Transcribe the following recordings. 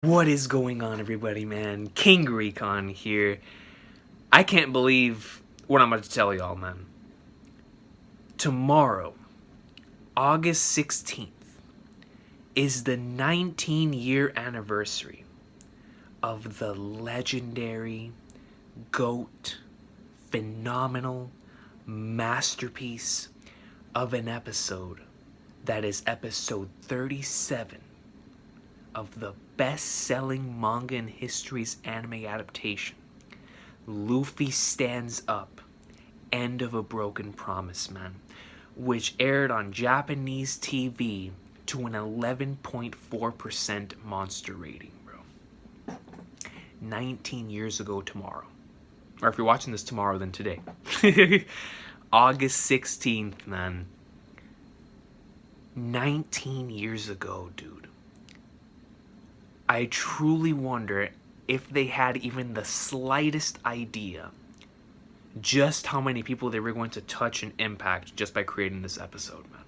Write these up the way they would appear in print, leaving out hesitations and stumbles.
What is going on, everybody, man? King Recon here. I can't believe what I'm about to tell y'all, man. Tomorrow, August 16th, is the 19-year anniversary of the legendary, GOAT, phenomenal masterpiece of an episode that is episode 37 of the best-selling manga in history's anime adaptation, Luffy Stands Up, End of a Broken Promise, man, which aired on Japanese TV to an 11.4% monster rating, bro. 19 years ago tomorrow. Or if you're watching this tomorrow, then today. August 16th, man. 19 years ago, dude. I truly wonder if they had even the slightest idea just how many people they were going to touch and impact just by creating this episode, man.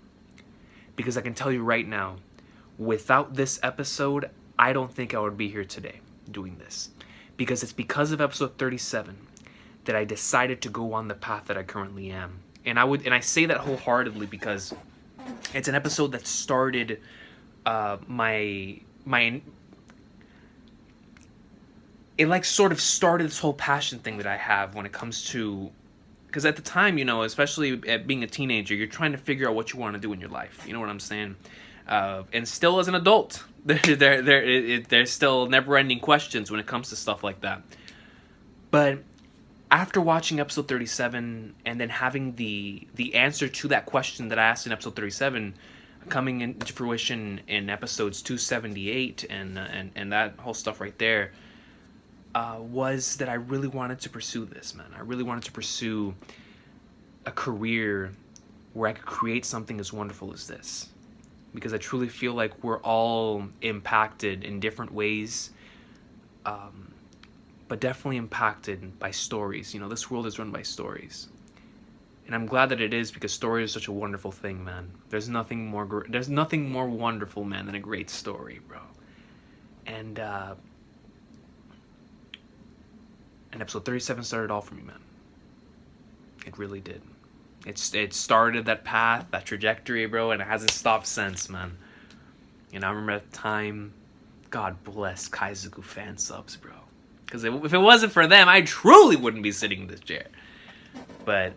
Because I can tell you right now, without this episode, I don't think I would be here today doing this. Because it's because of episode 37 that I decided to go on the path that I currently am. And I say that wholeheartedly because it's an episode that started it like sort of started this whole passion thing that I have when it comes to, because at the time, you know, especially at being a teenager, you're trying to figure out what you want to do in your life. You know what I'm saying? And still as an adult, there's still never-ending questions when it comes to stuff like that. But after watching episode 37 and then having the answer to that question that I asked in episode 37 coming into fruition in episodes 278 and that whole stuff right there, was that I really wanted to pursue this, man. I really wanted to pursue a career where I could create something as wonderful as this. Because I truly feel like we're all impacted in different ways, but definitely impacted by stories. You know, this world is run by stories. And I'm glad that it is, because story is such a wonderful thing, man. There's nothing more wonderful, man, than a great story, bro. And episode 37 started all for me, man. It really did. It started that path, that trajectory, bro, and it hasn't stopped since, man. And I remember at the time, God bless Kaizoku fan subs, bro. Because if it wasn't for them, I truly wouldn't be sitting in this chair. But,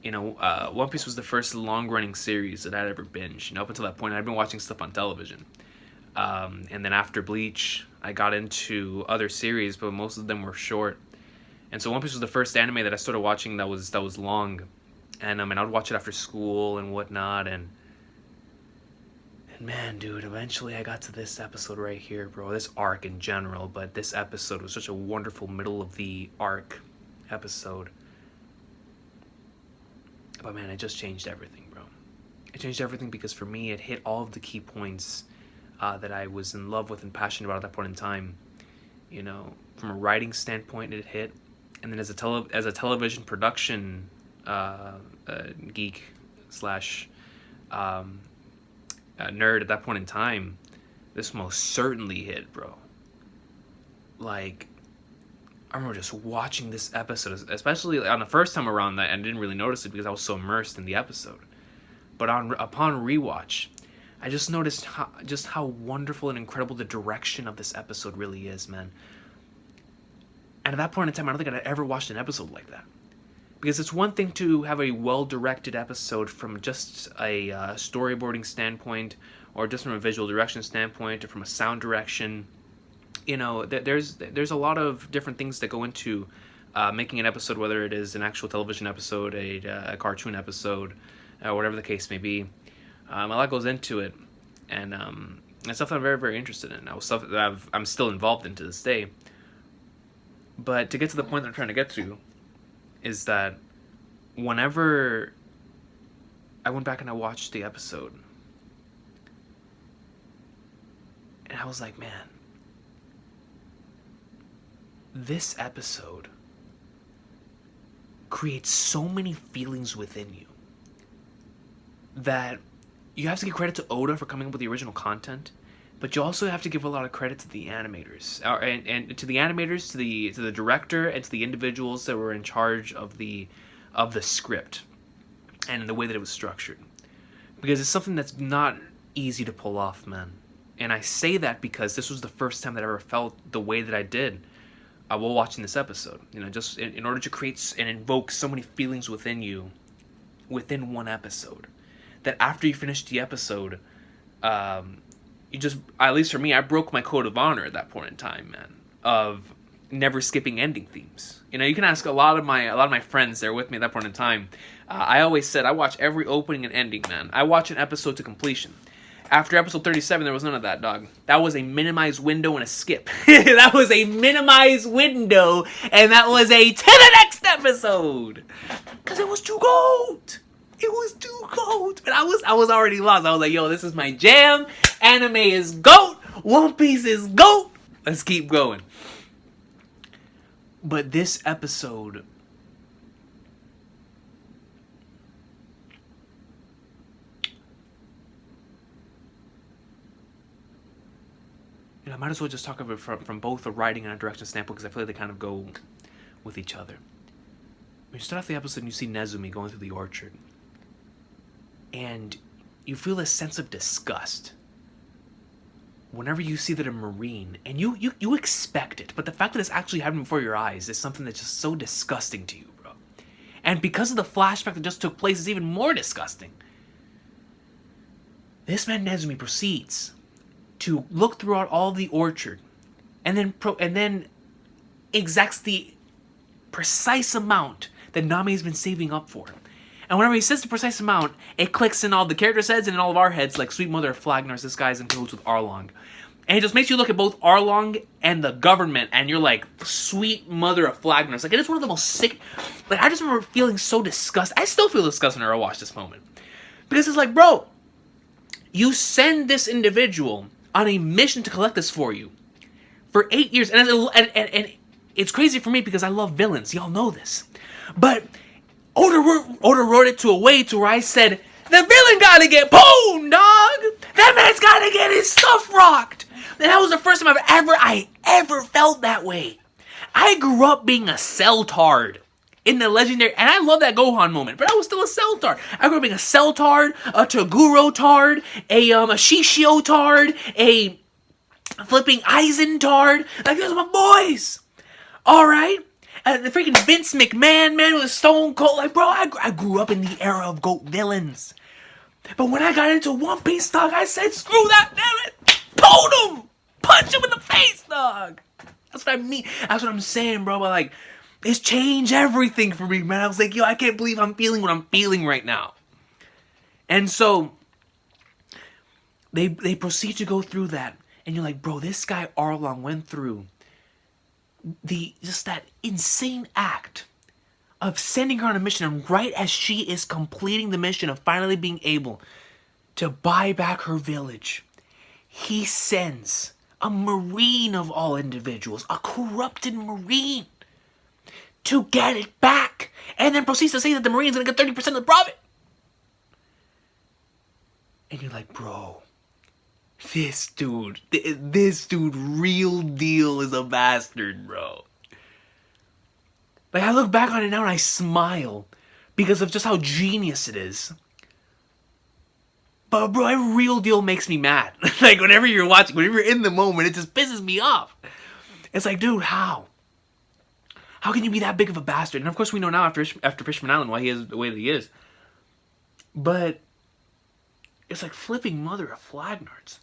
you know, One Piece was the first long-running series that I'd ever binged. You know, up until that point, I'd been watching stuff on television. And then after Bleach, I got into other series, but most of them were short. And so One Piece was the first anime that I started watching that was long, and I would watch it after school and whatnot, and man, dude, eventually I got to this episode right here, bro. This arc in general, but this episode was such a wonderful middle of the arc episode. But man, it just changed everything, bro. It changed everything because for me, it hit all of the key points that I was in love with and passionate about at that point in time. You know, from a writing standpoint, it hit. And then as a television production geek slash nerd at that point in time, this most certainly hit, bro. Like, I remember just watching this episode, especially on the first time around, that I didn't really notice it because I was so immersed in the episode. But upon rewatch, I just noticed how wonderful and incredible the direction of this episode really is, man. And at that point in time, I don't think I'd ever watched an episode like that. Because it's one thing to have a well-directed episode from just a storyboarding standpoint, or just from a visual direction standpoint, or from a sound direction. You know, there's a lot of different things that go into making an episode, whether it is an actual television episode, a cartoon episode, whatever the case may be. A lot goes into it, and it's stuff that I'm very, very interested in. Stuff that I'm still involved in to this day. But to get to the point that I'm trying to get to is that whenever I went back and I watched the episode, and I was like, man, this episode creates so many feelings within you that you have to give credit to Oda for coming up with the original content, But you also have to give a lot of credit to the animators, and to the animators, to the director, and to the individuals that were in charge of the script and the way that it was structured, because it's something that's not easy to pull off, man. And I say that because this was the first time that I ever felt the way that I did while watching this episode. You know, just in order to create and invoke so many feelings within you, within one episode, that after you finish the episode, you just, at least for me, I broke my code of honor at that point in time, man, of never skipping ending themes. You know, you can ask a lot of my friends that are with me at that point in time. I always said I watch every opening and ending, man. I watch an episode to completion. After episode 37, there was none of that, dog. That was a minimized window and a skip. That was a minimized window, and that was a to the next episode. Because it was too cold. It was too cold. But I was already lost. I was like, yo, this is my jam. Anime is GOAT. One Piece is GOAT. Let's keep going. But this episode... You know, I might as well just talk about it from both a writing and a direction standpoint, because I feel like they kind of go with each other. When you start off the episode and you see Nezumi going through the orchard, and you feel a sense of disgust whenever you see that a Marine, and you expect it, but the fact that it's actually happening before your eyes is something that's just so disgusting to you, bro. And because of the flashback that just took place, it's even more disgusting. This man Nezumi proceeds to look throughout all the orchard, and then exacts the precise amount that Nami has been saving up for. And whenever he says the precise amount, it clicks in all the characters' heads and in all of our heads like Sweet Mother of Flagnars, this guy's in cahoots with Arlong. And it just makes you look at both Arlong and the government, and you're like, Sweet Mother of Flagnars. Like, it is one of the most sick... Like, I just remember feeling so disgusted. I still feel disgusted whenever I watch this moment. Because it's like, bro, you send this individual on a mission to collect this for you for 8 years, and it's crazy for me because I love villains. Y'all know this, but Oda wrote it to a way to where I said the villain gotta get pwned, dog. That man's gotta get his stuff rocked. And that was the first time I ever felt that way. I grew up being a Cell-Tard in the legendary, and I love that Gohan moment, but I was still a Cell-Tard. I grew up being a Cell-Tard, a Toguro-Tard, a Shishio-Tard, a flipping Aizen-Tard. Like, those are my boys. Alright? The freaking Vince McMahon, man, with Stone Cold. Like, bro, I grew up in the era of GOAT villains. But when I got into One Piece, dog, I said, screw that villain. Pwned him. Punch him in the face, dog. That's what I mean. That's what I'm saying, bro. But, like, it's changed everything for me, man. I was like, yo, I can't believe I'm feeling what I'm feeling right now. And so, they proceed to go through that. And you're like, bro, this guy Arlong went through just that insane act of sending her on a mission, and right as she is completing the mission of finally being able to buy back her village, he sends a Marine of all individuals, a corrupted Marine, to get it back, and then proceeds to say that the Marine's gonna get 30% of the profit. And you're like, bro, this dude, real deal is a bastard, bro. Like, I look back on it now and I smile because of just how genius it is. But, bro, every real deal makes me mad. Like, whenever you're watching, whenever you're in the moment, it just pisses me off. It's like, dude, how? How can you be that big of a bastard? And, of course, we know now after Fishman Island why he is the way that he is. But it's like flipping Mother of Flagnards.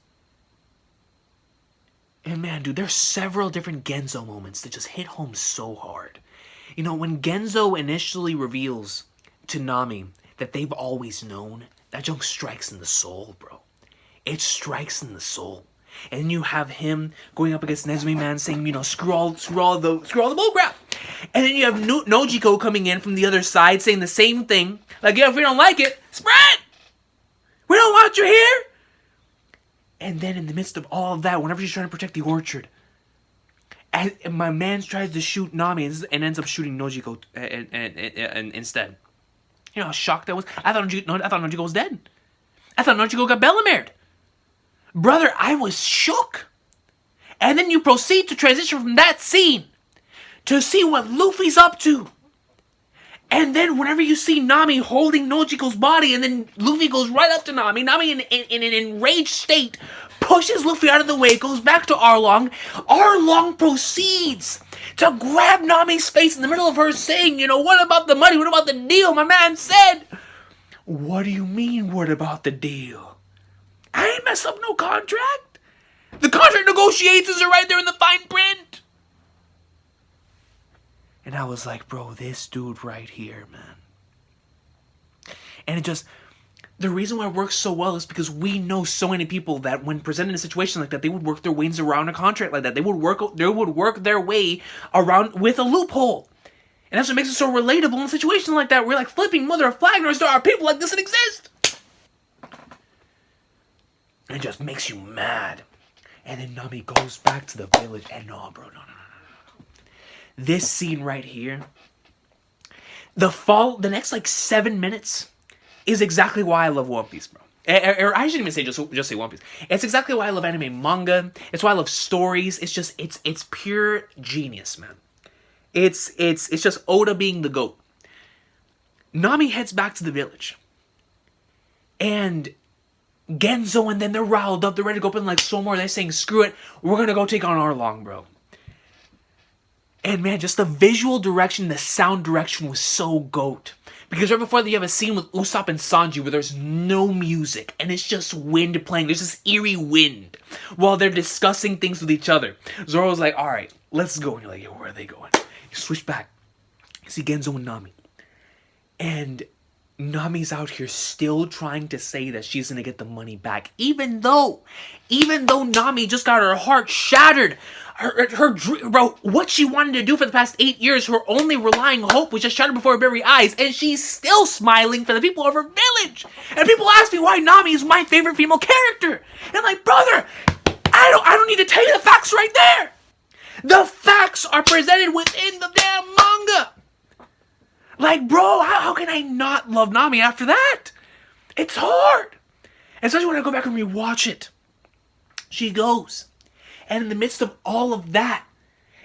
And, man, dude, there's several different Genzo moments that just hit home so hard. You know, when Genzo initially reveals to Nami that they've always known, that junk strikes in the soul, bro. It strikes in the soul. And you have him going up against Nezumi, man, saying, you know, screw all the bullcrap. And then you have Nojiko coming in from the other side saying the same thing. Like, yeah, if we don't like it, spread! We don't want you here! And then in the midst of all of that, whenever she's trying to protect the orchard, and my man tries to shoot Nami and ends up shooting Nojiko and instead. You know how shocked I was? I thought Nojiko was dead. I thought Nojiko got Bellamered. Brother, I was shook. And then you proceed to transition from that scene to see what Luffy's up to. And then whenever you see Nami holding Nojiko's body, and then Luffy goes right up to Nami, Nami in an enraged state pushes Luffy out of the way, goes back to Arlong. Arlong proceeds to grab Nami's face in the middle of her saying, what about the money? What about the deal? My man said, what do you mean, what about the deal? I ain't messed up no contract. The contract negotiations are right there in the fine print. And I was like, bro, this dude right here, man. And it just, the reason why it works so well is because we know so many people that when presented in a situation like that, they would work their ways around a contract like that. They would work their way around with a loophole. And that's what makes it so relatable in a situation like that. We're like flipping mother of flaggers. There are people like this that exist. And it just makes you mad. And then Nami goes back to the village. And no, bro, no. This scene right here, the next like 7 minutes is exactly why I love One Piece, bro. Or I shouldn't even say just say One Piece. It's exactly why I love anime, manga. It's why I love stories. It's just it's pure genius, man. It's just Oda being the GOAT. Nami heads back to the village, and Genzo and then they're riled up. They're ready to go up and like so more. They're saying, "Screw it, we're gonna go take on Arlong, bro." And man, just the visual direction, the sound direction was so GOAT. Because right before that, you have a scene with Usopp and Sanji where there's no music and it's just wind playing. There's this eerie wind while they're discussing things with each other. Zoro's like, all right, let's go. And you're like, yo, where are they going? You switch back. You see Genzo and Nami. And Nami's out here still trying to say that she's going to get the money back. Even though Nami just got her heart shattered. Her dream, bro, what she wanted to do for the past 8 years, her only relying hope was just shattered before her very eyes, and she's still smiling for the people of her village. And people ask me why Nami is my favorite female character. And I'm like, brother, I don't need to tell you the facts right there. The facts are presented within the damn manga. Like, bro, how can I not love Nami after that? It's hard. Especially when I go back and rewatch it. She goes. And in the midst of all of that,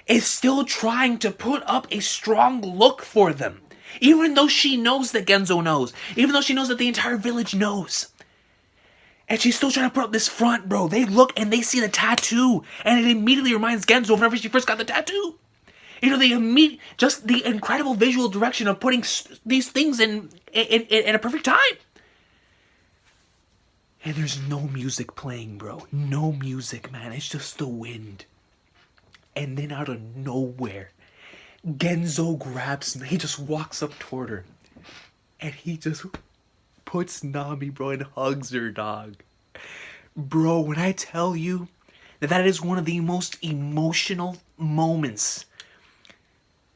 is still trying to put up a strong look for them. Even though she knows that Genzo knows. Even though she knows that the entire village knows. And she's still trying to put up this front, bro. They look and they see the tattoo. And it immediately reminds Genzo of whenever she first got the tattoo. Just the incredible visual direction of putting these things in a perfect time. And there's no music playing, bro. No music, man. It's just the wind. And then out of nowhere, Genzo grabs me. He just walks up toward her. And he just puts Nami, bro, and hugs her, dog. Bro, when I tell you that is one of the most emotional moments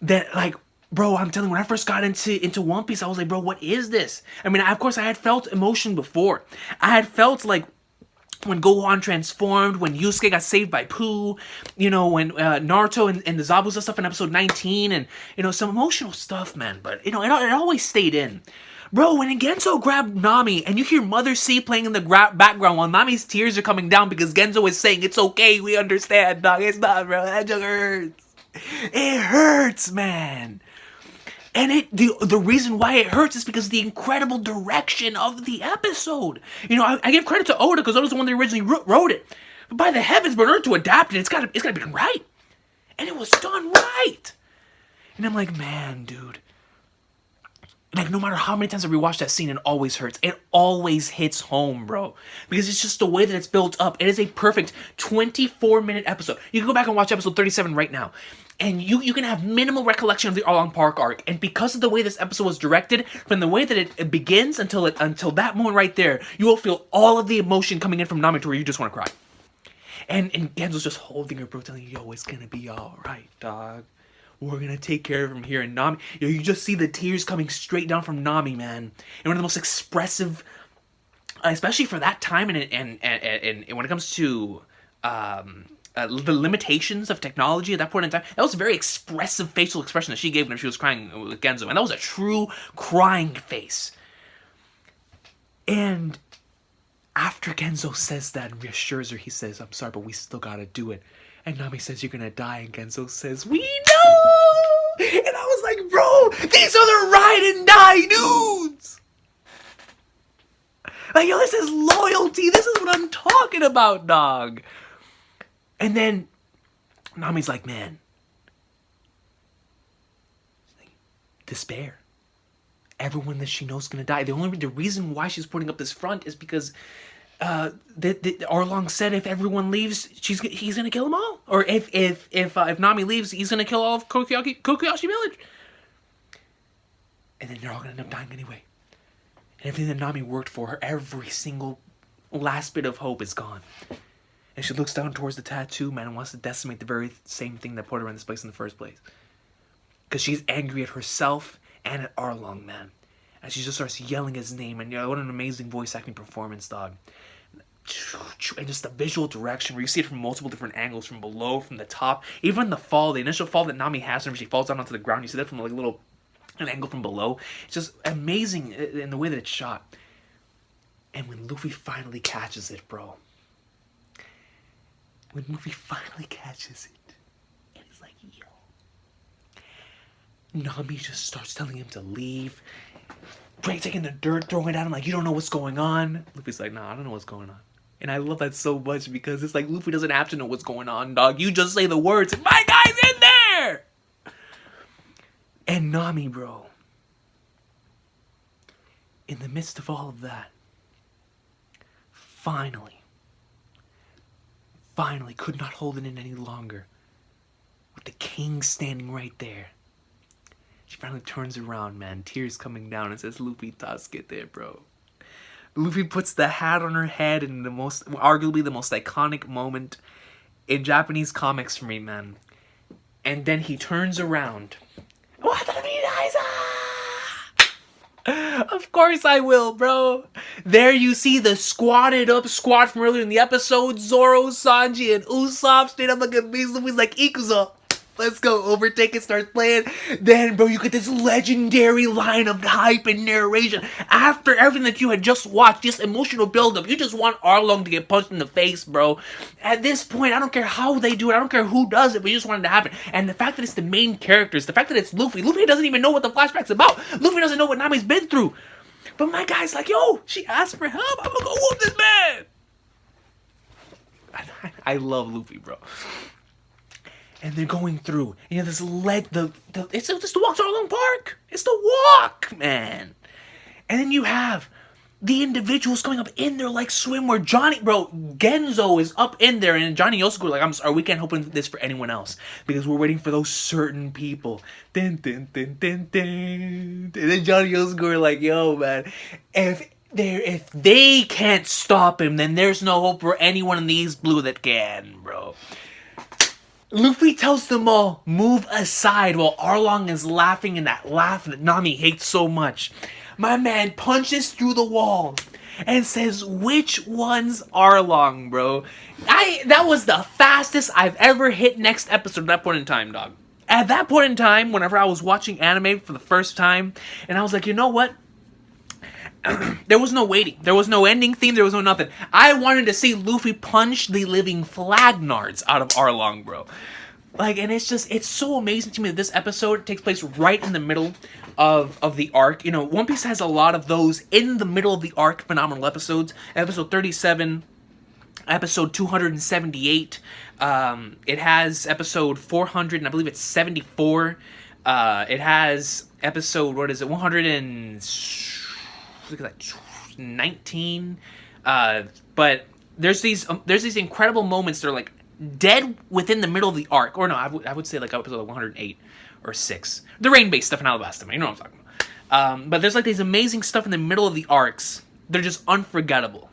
that, like, bro, I'm telling you, when I first got into One Piece, I was like, bro, what is this? I mean, of course, I had felt emotion before. I had felt, like, when Gohan transformed, when Yusuke got saved by Pooh, when Naruto and the Zabuza stuff in episode 19, and, some emotional stuff, man. But, it always stayed in. Bro, when Genzo grabbed Nami, and you hear Mother C playing in the background while Nami's tears are coming down because Genzo is saying, it's okay, we understand, dog. It's not, bro. That just hurts. It hurts, man. And the reason why it hurts is because of the incredible direction of the episode. I give credit to Oda because Oda's the one that originally wrote it. But by the heavens, in order to adapt it, it's gotta be done right. And it was done right. And I'm like, man, dude. Like, no matter how many times I rewatch that scene, it always hurts. It always hits home, bro. Because it's just the way that it's built up. It is a perfect 24-minute episode. You can go back and watch episode 37 right now. And you can have minimal recollection of the Arlong Park arc. And because of the way this episode was directed, from the way that it begins until that moment right there, you will feel all of the emotion coming in from Nami to where you just want to cry. And Genzo's just holding her, bro, telling you, yo, it's gonna be alright, dog. We're gonna take care of him here. And Nami, you just see the tears coming straight down from Nami, man. And one of the most expressive, especially for that time, and when it comes to the limitations of technology at that point in time, that was a very expressive facial expression that she gave when she was crying with Genzo. And that was a true crying face. And After Genzo says that and reassures her, he says, I'm sorry, but we still gotta do it. And Nami says, you're gonna die. And Genzo says, we know! And I was like, bro, these are the ride and die dudes! Like, yo, this is loyalty. This is what I'm talking about, dog. And then Nami's like, man, despair. Everyone that she knows is gonna die. The reason why she's putting up this front is because Arlong said if everyone leaves, he's gonna kill them all. Or if Nami leaves, he's gonna kill all of Kokuyashi Village. And then they're all gonna end up dying anyway. And everything that Nami worked for, her every single last bit of hope is gone. And she looks down towards the tattoo, man, and wants to decimate the very same thing that put her in this place in the first place. Because she's angry at herself and at Arlong, man. And she just starts yelling his name. And what an amazing voice acting performance, dog. And just the visual direction where you see it from multiple different angles, from below, from the top. Even the fall, the initial fall that Nami has when she falls down onto the ground, you see that from like an angle from below. It's just amazing in the way that it's shot. And when Luffy finally catches it, bro. When Luffy finally catches it, and he's like, yo. Nami just starts telling him to leave. Taking the dirt, throwing it at him like, you don't know what's going on. Luffy's like, nah, I don't know what's going on. And I love that so much because it's like Luffy doesn't have to know what's going on, dog. You just say the words and my guy's in there! And Nami, bro. In the midst of all of that, finally could not hold it in any longer. With the king standing right there. She finally turns around, man, tears coming down, and says, Luffy, Tasuke there, bro. Luffy puts the hat on her head in arguably the most iconic moment in Japanese comics for me, man. And then he turns around. Of course I will, bro. There you see the squatted up squad from earlier in the episode. Zoro, Sanji, and Usopp straight up like a beast. Luffy's like, Ikuzo. Let's go. Overtake it, starts playing. Then, bro, you get this legendary line of hype and narration. After everything that you had just watched, this emotional buildup, you just want Arlong to get punched in the face, bro. At this point, I don't care how they do it. I don't care who does it, but you just want it to happen. And the fact that it's the main characters, the fact that it's Luffy. Luffy doesn't even know what the flashback's about. Luffy doesn't know what Nami's been through. But my guy's like, yo, she asked for help. I'm gonna go whoop this man. I love Luffy, bro. And they're going through. And you have this it's just the walk to Arlong Park. It's the walk, man. And then you have the individuals coming up in there like swimwear. Genzo is up in there. And Johnny Yosuke like, I'm sorry, we can't open this for anyone else. Because we're waiting for those certain people. Dun, dun, dun, dun, dun. And then Johnny Yosuke like, yo, man. If they can't stop him, then there's no hope for anyone in the East Blue that can, bro. Luffy tells them all, move aside, while Arlong is laughing in that laugh that Nami hates so much. My man punches through the wall and says, which one's Arlong, bro? That was the fastest I've ever hit next episode at that point in time, dog. At that point in time, whenever I was watching anime for the first time, and I was like, you know what? There was no waiting. There was no ending theme. There was no nothing. I wanted to see Luffy punch the living flagnards out of Arlong, bro. Like, and it's so amazing to me that this episode takes place right in the middle of the arc. You know, One Piece has a lot of those in the middle of the arc phenomenal episodes. Episode 37, episode 278. It has episode 400, and I believe it's 74. It has episode, 19. But there's these incredible moments that are like dead within the middle of the arc. Or no, I would say like episode 108 or 6. The rain-based stuff in Alabasta, you know what I'm talking about. But there's like these amazing stuff in the middle of the arcs. They're just unforgettable.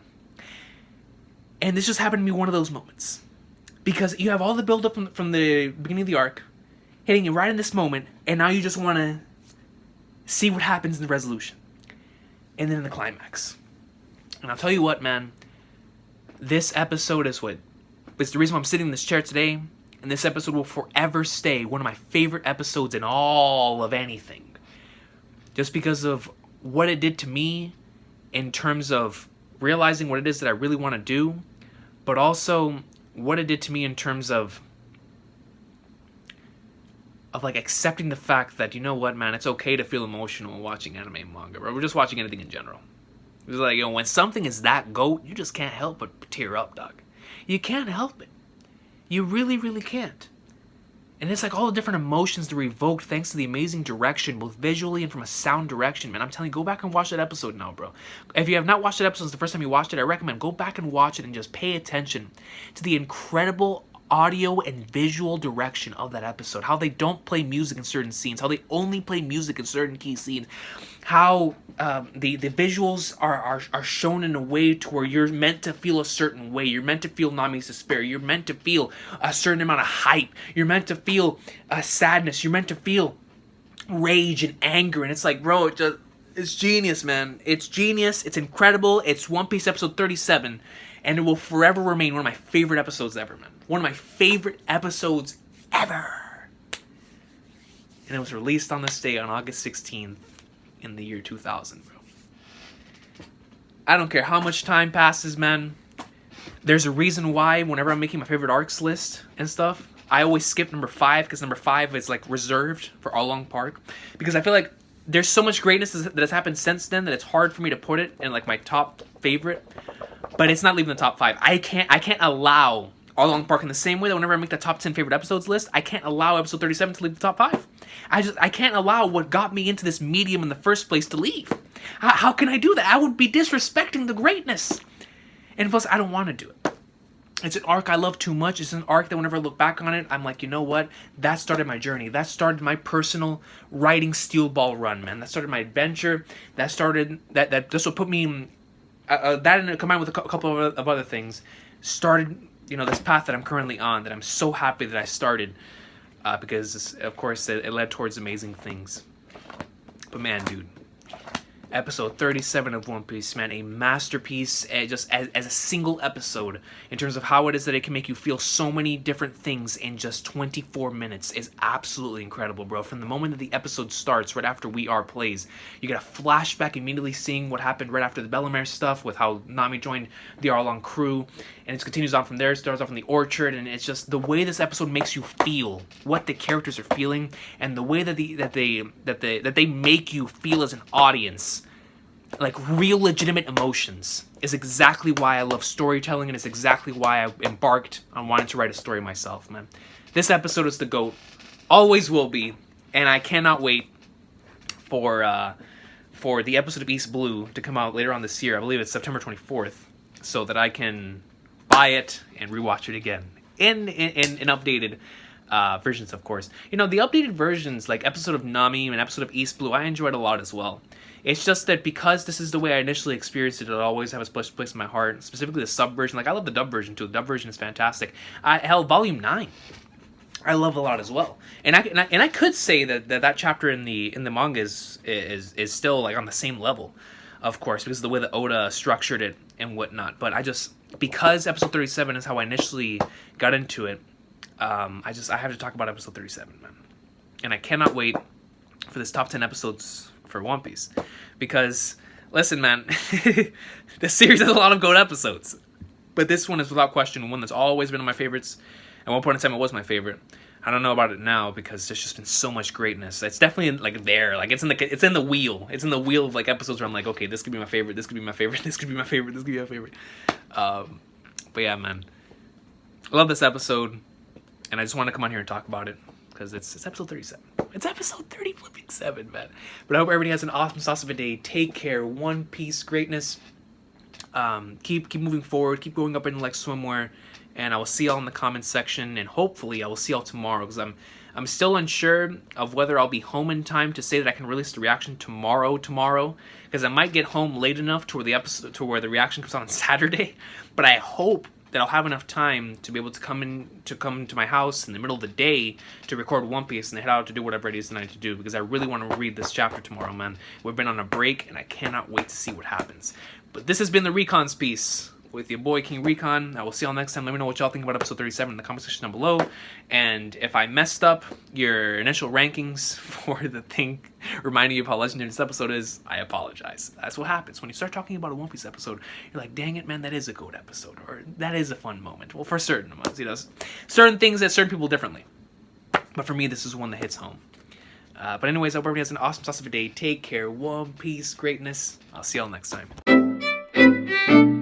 And this just happened to be one of those moments. Because you have all the build-up from the beginning of the arc, hitting you right in this moment, and now you just want to see what happens in the resolution. And then in the climax. And I'll tell you what, man. This episode is it's the reason why I'm sitting in this chair today. And this episode will forever stay one of my favorite episodes in all of anything. Just because of what it did to me in terms of realizing what it is that I really want to do, but also what it did to me in terms of like accepting the fact that, you know what, man, it's okay to feel emotional watching anime and manga, or we're just watching anything in general. It's like, you know, when something is that GOAT, you just can't help but tear up, dog. You can't help it. You really, really can't. And it's like all the different emotions that are evoked thanks to the amazing direction, both visually and from a sound direction, man. I'm telling you, go back and watch that episode now, bro. If you have not watched that episode since the first time you watched it, I recommend go back and watch it and just pay attention to the incredible audio and visual direction of that episode. How they don't play music in certain scenes, how they only play music in certain key scenes, how the visuals are shown in a way to where you're meant to feel a certain way. You're meant to feel Nami's despair. You're meant to feel a certain amount of hype. You're meant to feel sadness. You're meant to feel rage and anger. And it's like, bro, it's genius, man. It's genius. It's incredible. It's One Piece episode 37. And it will forever remain one of my favorite episodes ever, man. One of my favorite episodes ever. And it was released on this day on August 16th in the year 2000, bro. I don't care how much time passes, man. There's a reason why whenever I'm making my favorite arcs list and stuff, I always skip number 5, because number 5 is like reserved for Arlong Park. Because I feel like there's so much greatness that has happened since then that it's hard for me to put it in like my top favorite. But it's not leaving the top 5. I can't allow Arlong Park in the same way that whenever I make the top 10 favorite episodes list, I can't allow episode 37 to leave the top 5. I can't allow what got me into this medium in the first place to leave. How can I do that? I would be disrespecting the greatness. And plus, I don't want to do it. It's an arc I love too much. It's an arc that whenever I look back on it, I'm like, you know what? That started my journey. That started my personal writing steel ball run, man. That started my adventure. That started that this will put me in, that and combined with a couple of other things started, you know, this path that I'm currently on, that I'm so happy that I started, because of course it led towards amazing things. But man, dude, episode 37 of One Piece, man, a masterpiece, just as a single episode, in terms of how it is that it can make you feel so many different things in just 24 minutes, is absolutely incredible, bro. From the moment that the episode starts, right after We Are plays, you get a flashback immediately seeing what happened right after the Bellemare stuff, with how Nami joined the Arlong crew, and it continues on from there. It starts off in the orchard, and it's just the way this episode makes you feel what the characters are feeling, and the way that they make you feel as an audience, like real legitimate emotions, is exactly why I love storytelling, and it's exactly why I embarked on wanting to write a story myself, man. This episode is the GOAT, always will be, and I cannot wait for the episode of East Blue to come out later on this year. I believe it's September 24th, so that I can buy it and rewatch it again in updated versions, of course. You know, the updated versions, like episode of Nami and episode of East Blue, I enjoyed a lot as well. It's just that because this is the way I initially experienced it, it'll always have a special place in my heart. Specifically the sub version. Like, I love the dub version too. The dub version is fantastic. Hell, Volume 9, I love a lot as well. And I could say that chapter in the manga is still like on the same level, of course, because of the way that Oda structured it and whatnot. But because episode 37 is how I initially got into it, I have to talk about episode 37, man. And I cannot wait for this top 10 episodes for One Piece, because listen, man, this series has a lot of GOAT episodes, but this one is without question one that's always been one of my favorites. At one point in time, it was my favorite. I don't know about it now, because there's just been so much greatness. It's definitely like there, like it's in the wheel. It's in the wheel of like episodes where I'm like, okay, this could be my favorite. This could be my favorite. This could be my favorite. This could be my favorite. But yeah, man, I love this episode, and I just want to come on here and talk about it, because it's episode 37. It's episode 37, man. But I hope everybody has an awesome sauce of a day. Take care. One Piece greatness. Keep moving forward. Keep going up in like swimwear. And I will see y'all in the comments section. And hopefully I will see y'all tomorrow, because I'm still unsure of whether I'll be home in time to say that I can release the reaction tomorrow. Because I might get home late enough to where the reaction comes out on Saturday. But I hope that I'll have enough time to be able to come to my house in the middle of the day to record One Piece and head out to do whatever it is that I need to do, because I really want to read this chapter tomorrow, man. We've been on a break, and I cannot wait to see what happens. But this has been the Recon's piece. with your boy King Recon. I will see y'all next time. Let me know what y'all think about episode 37 in the comment section down below. And if I messed up your initial rankings for the thing reminding you of how legendary this episode is, I apologize. That's what happens when you start talking about a One Piece episode. You're like, dang it, man, that is a GOAT episode, or that is a fun moment. Well, for certain ones, certain things that certain people differently. But for me, this is one that hits home. But anyways, I hope everybody has an awesome, awesome day. Take care. One Piece greatness. I'll see y'all next time.